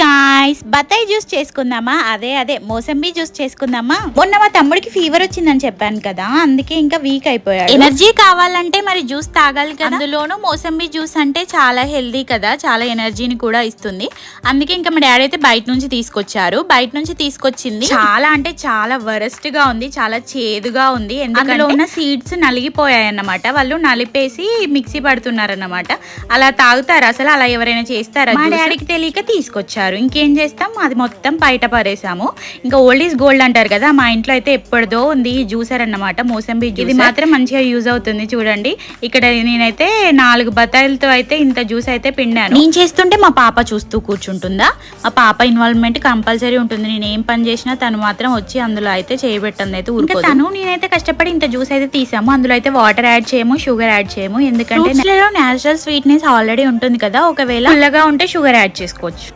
Guys, బత్తాయి juice చేసుకుందామా? అదే మోసంబి జ్యూస్ చేసుకుందామా? మొన్న మా తమ్ముడికి ఫీవర్ వచ్చిందని చెప్పాను కదా, అందుకే ఇంకా వీక్ అయిపోయాడు. ఎనర్జీ కావాలంటే మరి జ్యూస్ తాగాలి కదా. అందులోనూ మోసంబి జ్యూస్ అంటే చాలా హెల్దీ కదా, చాలా ఎనర్జీని కూడా ఇస్తుంది. అందుకే ఇంకా మా డాడీ అయితే బయట నుంచి తీసుకొచ్చారు. బయట నుంచి తీసుకొచ్చింది చాలా అంటే చాలా వరస్ట్ గా ఉంది, చాలా చేదుగా ఉంది. అందులో ఉన్న సీడ్స్ నలిగిపోయాయి అన్నమాట. వాళ్ళు నలిపేసి మిక్సీ పడుతున్నారన్నమాట. అలా తాగుతారు అసలు? అలా ఎవరైనా చేస్తారా? మా డాడీకి తెలియక తీసుకొచ్చారు. ఇంకేం చేస్తాం, అది మొత్తం బయట పరేసాము. ఇంకా ఓల్డ్ ఈజ్ గోల్డ్ అంటారు కదా, మా ఇంట్లో అయితే ఎప్పటిదో ఉంది ఈ జ్యూసర్ అన్నమాట, మోసంబి జ్యూస్. ఇది మాత్రం మంచిగా యూజ్ అవుతుంది. చూడండి, ఇక్కడ నేనైతే 4 బత్తాయిలతో అయితే ఇంత జ్యూస్ అయితే పిండాను. నేను చేస్తుంటే మా పాప చూస్తూ కూర్చుంటుందా? మా పాప ఇన్వాల్వ్మెంట్ కంపల్సరీ ఉంటుంది. నేను ఏం పని చేసినా తను మాత్రం వచ్చి అందులో అయితే చేయబెట్టండి అయితే ఊరుకోదు. నేనైతే కష్టపడి ఇంత జ్యూస్ అయితే తీసాము. అందులో అయితే వాటర్ యాడ్ చేయము, షుగర్ యాడ్ చేయము. ఎందుకంటే నేచురల్ స్వీట్నెస్ ఆల్రెడీ ఉంటుంది కదా, ఒకవేళ పుల్లగా ఉంటే షుగర్ యాడ్ చేసుకోవచ్చు.